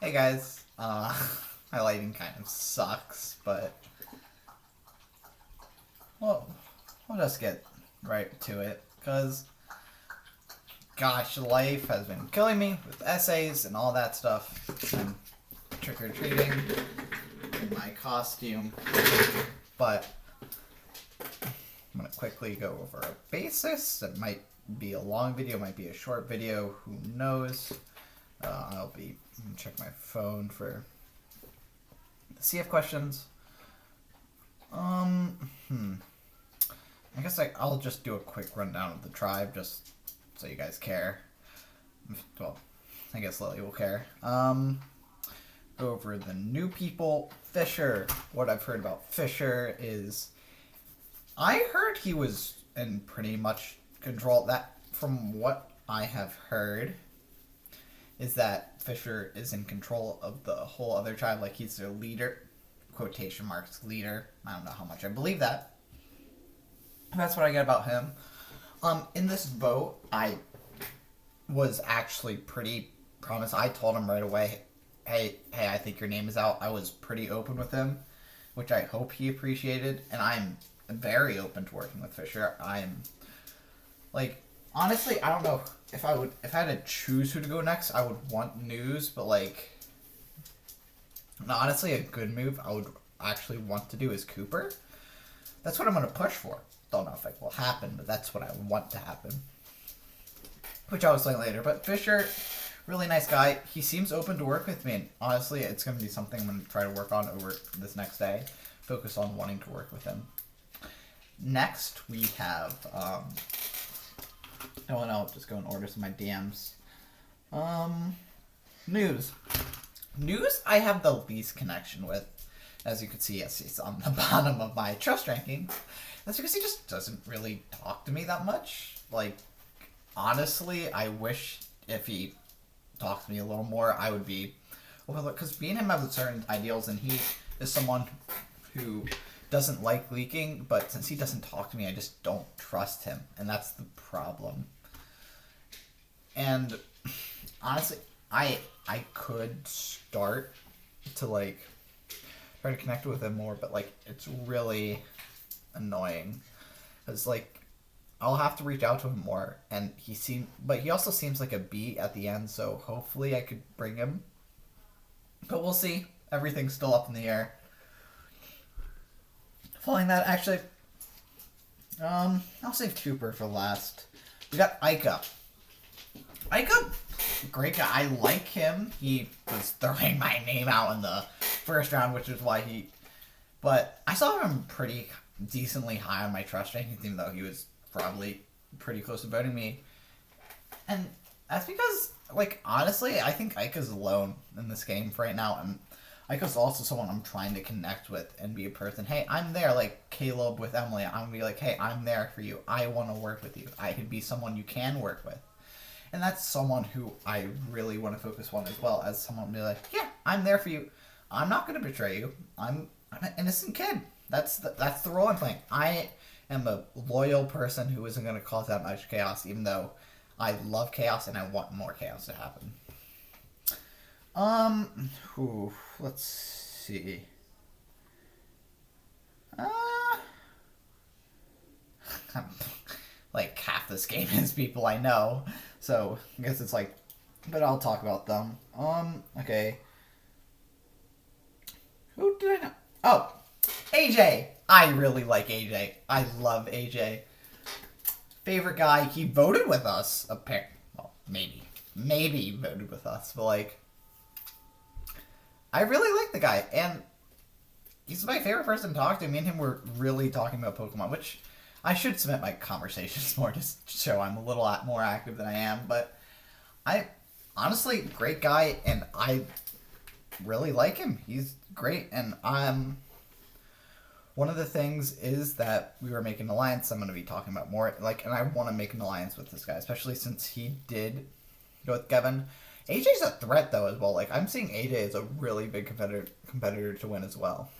Hey guys, my lighting kind of sucks, but well, we'll just get right to it, because gosh, life has been killing me with essays and all that stuff. I'm trick-or-treating in my costume, but I'm going to quickly go over a basis. It might be a long video, might be a short video, who knows. I'll be check my phone for the CF questions. I guess I'll just do a quick rundown of the tribe, just so you guys care. Well, I guess Lily will care. Go over the new people. Fisher. What I've heard about Fisher is, I heard he was in pretty much control. That, from what I have heard, is that Fisher is in control of the whole other tribe. Like, he's their leader. Quotation marks, leader. I don't know how much I believe that. That's what I get about him. In this vote, I was actually pretty promised. I told him right away, hey, I think your name is out. I was pretty open with him, which I hope he appreciated. And I'm very open to working with Fisher. I'm, like, honestly, I don't know if I had to choose who to go next, I would want News, but, like, honestly, a good move I would actually want to do is Cooper. That's what I'm going to push for. Don't know if it will happen, but that's what I want to happen. Which I'll explain later. But Fisher, really nice guy. He seems open to work with me, and honestly, it's going to be something I'm going to try to work on over this next day. Focus on wanting to work with him. Next, we have, I'll just go in order to my DMs. News. News, I have the least connection with. As you can see, yes, he's on the bottom of my trust ranking. That's because he just doesn't really talk to me that much. Like, honestly, I wish if he talked to me a little more, I would be overlooked. Because me and him have certain ideals, and he is someone who doesn't like leaking, but since he doesn't talk to me, I just don't trust him, and that's the problem. And honestly, I could start to, like, try to connect with him more, but, like, it's really annoying, because, like, I'll have to reach out to him more, and he also seems like a B at the end, so hopefully I could bring him, but we'll see. Everything's still up in the air. Following that, actually, I'll save Cooper for last. We got Ika. Ika, great guy. I like him. He was throwing my name out in the first round, which is why but I saw him pretty decently high on my trust ranking, even though he was probably pretty close to voting me. And that's because, like, honestly, I think Ika's alone in this game for right now, and Ika's also someone I'm trying to connect with and be a person. Hey, I'm there, like Caleb with Emily. I'm going to be like, hey, I'm there for you. I want to work with you. I could be someone you can work with. And that's someone who I really want to focus on as well, as someone to be like, yeah, I'm there for you. I'm not going to betray you. I'm an innocent kid. That's the role I'm playing. I am a loyal person who isn't going to cause that much chaos, even though I love chaos and I want more chaos to happen. Let's see. Like, half this game is people I know, so I guess it's like, but I'll talk about them. Okay. Who did I know? Oh, AJ. I really like AJ. I love AJ. Favorite guy. He voted with us. Well, maybe he voted with us, but, like, I really like the guy, and he's my favorite person to talk to. Me and him were really talking about Pokemon, which I should submit my conversations more to show I'm a little more active than I am, but honestly, great guy, and I really like him. He's great, and one of the things is that we were making an alliance. I'm going to be talking about more, like, and I want to make an alliance with this guy, especially since he did go with Kevin. AJ's a threat, though, as well. Like, I'm seeing AJ as a really big competitor to win as well.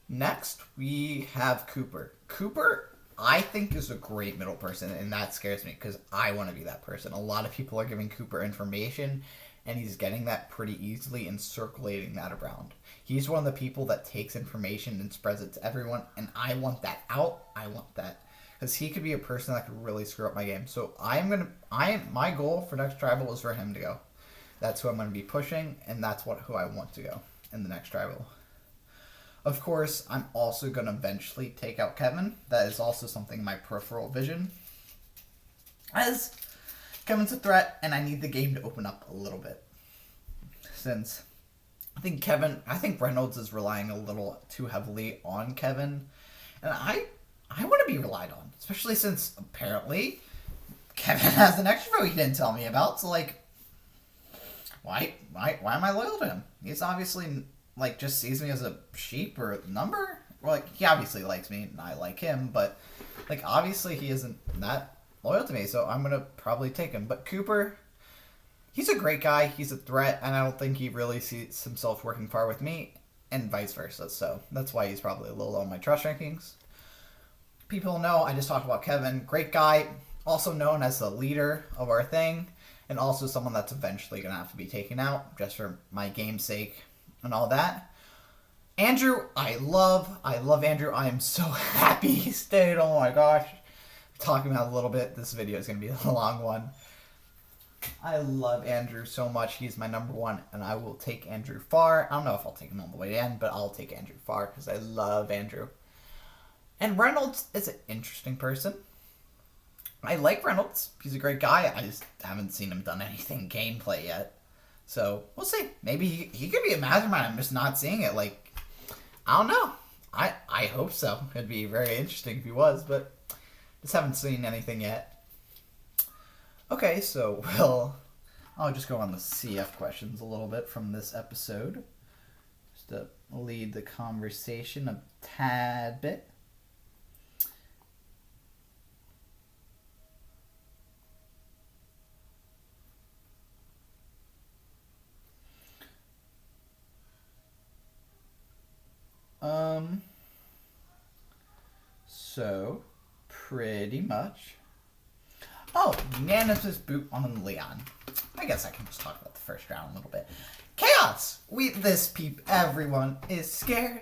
Next, we have Cooper. Cooper, I think, is a great middle person, and that scares me, because I want to be that person. A lot of people are giving Cooper information, and he's getting that pretty easily and circulating that around. He's one of the people that takes information and spreads it to everyone, and I want that out. I want that. Because he could be a person that could really screw up my game. So my goal for next tribal is for him to go. That's who I'm going to be pushing, and that's who I want to go in the next tribal. Of course, I'm also going to eventually take out Kevin. That is also something in my peripheral vision. As Kevin's a threat, and I need the game to open up a little bit. Since I think Reynolds is relying a little too heavily on Kevin. And I want to be relied on. Especially since, apparently, Kevin has an extra vote he didn't tell me about. So, like, why am I loyal to him? He's obviously, like, just sees me as a sheep or a number. Or, like, he obviously likes me, and I like him. But, like, obviously he isn't that loyal to me. So I'm going to probably take him. But Cooper, he's a great guy. He's a threat. And I don't think he really sees himself working far with me. And vice versa. So that's why he's probably a little low on my trust rankings. People know I just talked about Kevin. Great guy. Also known as the leader of our thing. And also someone that's eventually going to have to be taken out. Just for my game's sake. And all that. Andrew, I love Andrew. I am so happy he stayed. Oh my gosh. Talking about a little bit. This video is going to be a long one. I love Andrew so much. He's my number one, and I will take Andrew far. I don't know if I'll take him all the way to end, but I'll take Andrew far because I love Andrew. And Reynolds is an interesting person. I like Reynolds. He's a great guy. I just haven't seen him done anything gameplay yet. So, we'll see. Maybe he could be a mastermind. I'm just not seeing it. Like, I don't know. I hope so. It'd be very interesting if he was, but just haven't seen anything yet. Okay, so I'll just go on the CF questions a little bit from this episode. Just to lead the conversation a tad bit. So, pretty much. Oh, unanimous boot on Leon. I guess I can just talk about the first round a little bit. Chaos! Everyone is scared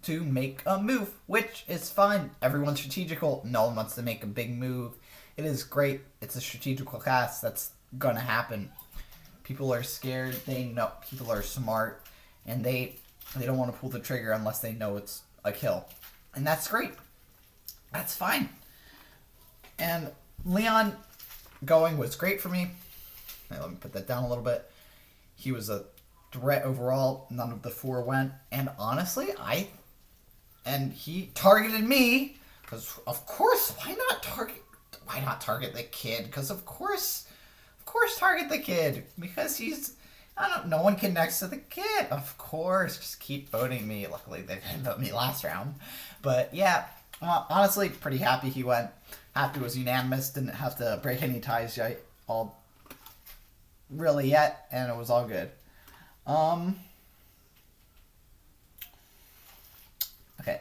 to make a move, which is fine. Everyone's strategical. No one wants to make a big move. It is great. It's a strategical cast. That's gonna happen. People are scared. They know. People are smart. And they don't want to pull the trigger unless they know it's a kill. And that's great. That's fine. And Leon going was great for me. Let me put that down a little bit. He was a threat overall. None of the four went. And honestly, he targeted me. Because, of course, why not target the kid? Because, of course, target the kid. Because no one connects to the kid. Of course, just keep voting me. Luckily, they didn't vote me last round. But, yeah, honestly, pretty happy he went. Happy it was unanimous. Didn't have to break any ties yet. And it was all good. Okay,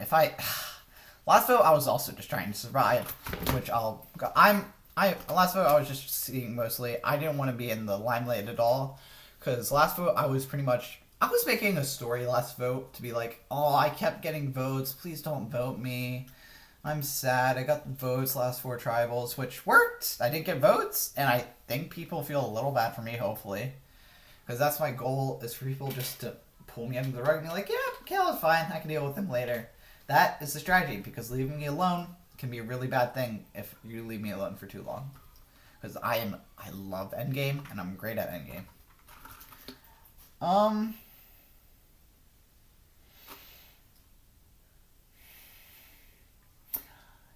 last vote I was also just trying to survive, which last vote I was just seeing mostly. I didn't want to be in the limelight at all, because last vote I was making a story last vote to be like, oh, I kept getting votes, please don't vote me. I'm sad. I got the votes last 4 tribals, which worked. I did get votes, and I think people feel a little bad for me, hopefully. Because that's my goal, is for people just to pull me under the rug and be like, yeah, Kale's fine. I can deal with him later. That is the strategy, because leaving me alone can be a really bad thing if you leave me alone for too long. Because I love endgame, and I'm great at endgame.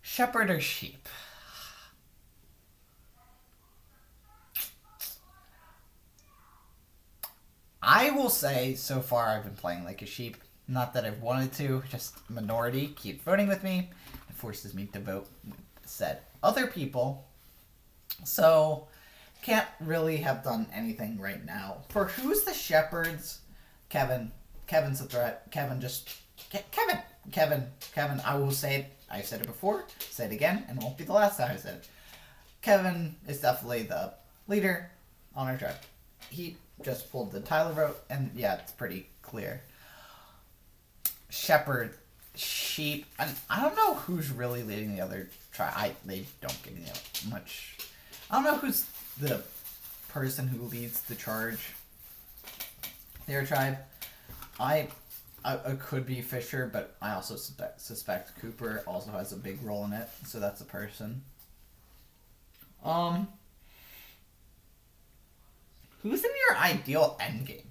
Shepherd or sheep? I will say, so far I've been playing like a sheep. Not that I've wanted to, just minority keep voting with me. It forces me to vote with said other people. So, can't really have done anything right now. For who's the shepherds? Kevin. Kevin's a threat. Kevin, I will say it. I've said it before, say it again, and it won't be the last time I said it. Kevin is definitely the leader on our tribe. just pulled the Tyler vote, and yeah, it's pretty clear. Shepherd, Sheep, and I don't know who's really leading the other tribe. They don't give me much. I don't know who's the person who leads the charge. Their tribe. I could be Fisher, but I also suspect Cooper also has a big role in it, so that's a person. Who's in your ideal endgame?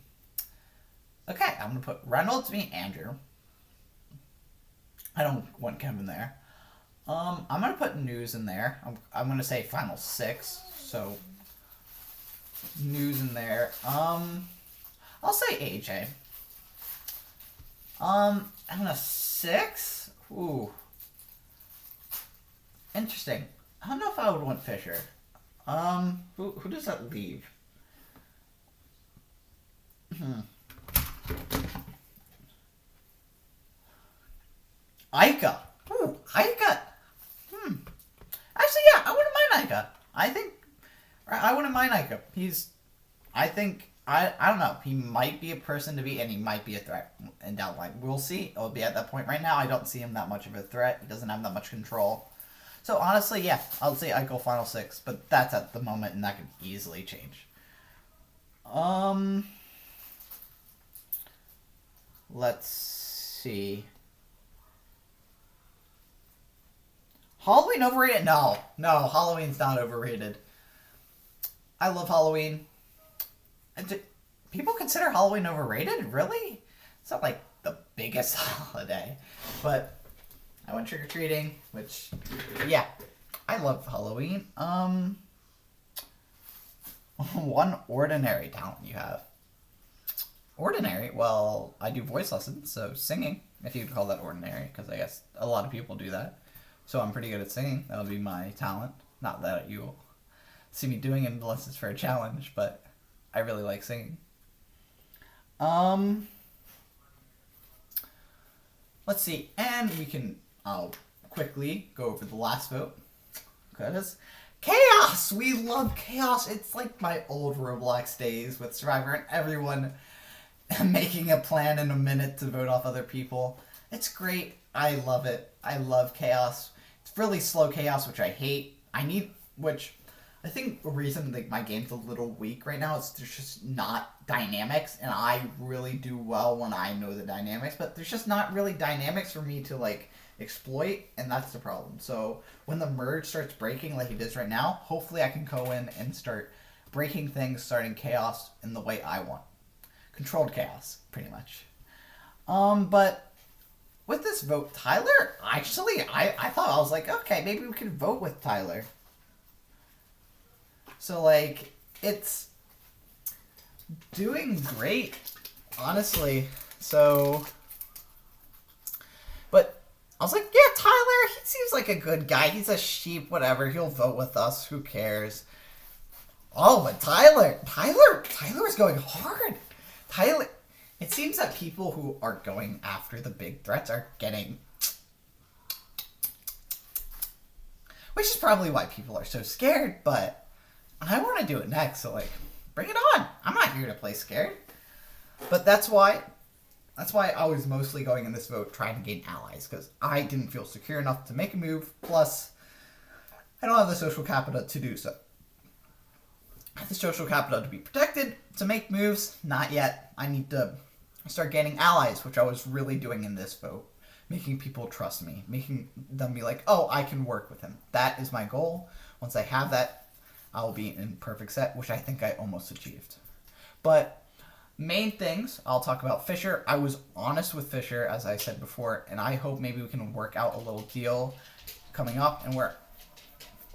Okay, I'm gonna put Reynolds v. Andrew. I don't want Kevin there. I'm gonna put News in there. I'm gonna say final 6, so News in there. I'll say AJ. And a 6? Ooh. Interesting. I don't know if I would want Fisher. Who does that leave? Ica. Ooh, Ica. Actually, yeah, I wouldn't mind Ica. I wouldn't mind Ica. I don't know. He might be a person to be, and he might be a threat in down the line. We'll see. It'll be at that point. Right now, I don't see him that much of a threat. He doesn't have that much control. So, honestly, yeah, I'll say Eichel final 6, but that's at the moment, and that could easily change. Let's see. Halloween overrated? No, Halloween's not overrated. I love Halloween. People consider Halloween overrated? Really? It's not like the biggest holiday. But I went trick-or-treating, which, yeah, I love Halloween. One ordinary talent you have. Ordinary? Well, I do voice lessons, so singing, if you'd call that ordinary, because I guess a lot of people do that. So I'm pretty good at singing. That would be my talent. Not that you'll see me doing it unless it's for a challenge, but I really like singing. Let's see, and I'll quickly go over the last vote. Because Chaos! We love Chaos! It's like my old Roblox days with Survivor and everyone making a plan in a minute to vote off other people. It's great. I love it. I love Chaos. It's really slow Chaos, which I hate. I think the reason my game's a little weak right now is there's just not dynamics, and I really do well when I know the dynamics, but there's just not really dynamics for me to exploit, and that's the problem. So when the merge starts breaking like it is right now, hopefully I can go in and start breaking things, starting Chaos in the way I want. Controlled Chaos, pretty much. But with this vote, Tyler, actually, I thought, I was like, okay, maybe we could vote with Tyler. So, it's doing great, honestly. So, but I was like, yeah, Tyler, he seems like a good guy. He's a sheep, whatever. He'll vote with us. Who cares? Oh, but Tyler's going hard. Tyler, it seems that people who are going after the big threats are getting, which is probably why people are so scared, but I want to do it next, so bring it on. I'm not here to play scared. But that's why I was mostly going in this vote trying to gain allies, because I didn't feel secure enough to make a move, plus I don't have the social capital to do so. I have the social capital to be protected, to make moves, not yet. I need to start gaining allies, which I was really doing in this vote. Making people trust me, making them be like, oh, I can work with him. That is my goal. Once I have that, I'll be in perfect set, which I think I almost achieved. But main things, I'll talk about Fisher. I was honest with Fisher, as I said before, and I hope maybe we can work out a little deal coming up and where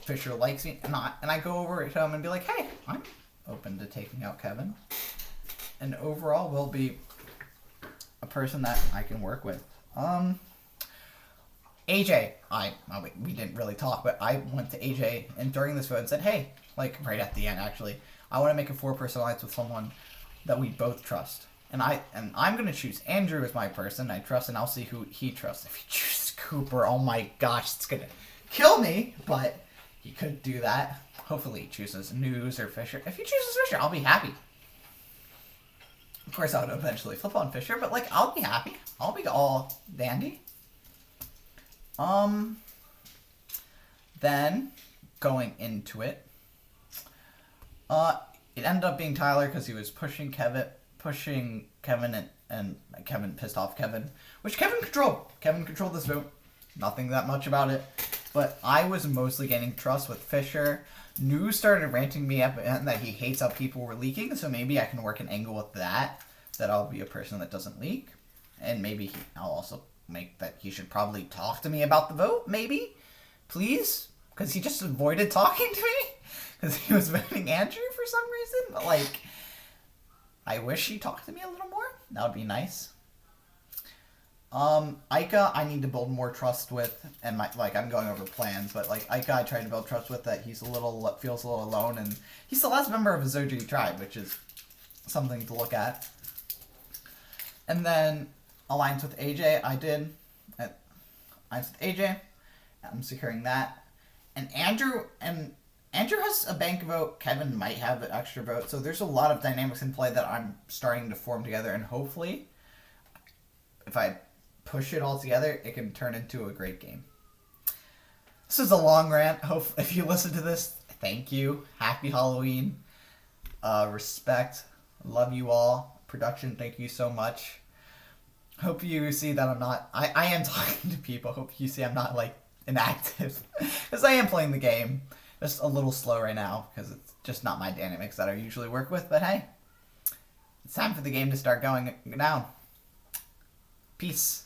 Fisher likes me, and I go over to him and be like, hey, I'm open to taking out Kevin. And overall, will be a person that I can work with. AJ, we didn't really talk, but I went to AJ and during this vote and said, hey, right at the end actually, I want to make a 4-person alliance with someone that we both trust. And I'm gonna choose Andrew as my person I trust, and I'll see who he trusts. If he chooses Cooper, oh my gosh, it's gonna kill me, but he could do that. Hopefully he chooses News or Fisher. If he chooses Fisher, I'll be happy. Of course, I would eventually flip on Fisher, but, like, I'll be happy. I'll be all dandy. Then, going into it, it ended up being Tyler because he was pushing Kevin, and Kevin pissed off Kevin, which Kevin controlled. Kevin controlled this vote. Nothing that much about it. But I was mostly gaining trust with Fisher. News started ranting me up and that he hates how people were leaking, so maybe I can work an angle with that I'll be a person that doesn't leak. And maybe I'll also make that he should probably talk to me about the vote, maybe? Please? Because he just avoided talking to me? Because he was voting Andrew for some reason? But, like, I wish he talked to me a little more. That would be nice. Ika, I need to build more trust with, and I'm going over plans, but, like, Ika, I tried to build trust with that feels a little alone, and he's the last member of his OG tribe, which is something to look at. And then, alliance with AJ, I did. Alliance with AJ, I'm securing that. And Andrew has a bank vote, Kevin might have an extra vote, so there's a lot of dynamics in play that I'm starting to form together, and hopefully, if I push it all together, it can turn into a great game. This is a long rant. If you listen to this, thank you. Happy Halloween. Respect. Love you all. Production, thank you so much. Hope you see that I'm not... I am talking to people. Hope you see I'm not, like, inactive. Because I am playing the game. Just a little slow right now, because it's just not my dynamics that I usually work with. But hey, it's time for the game to start going down. Peace.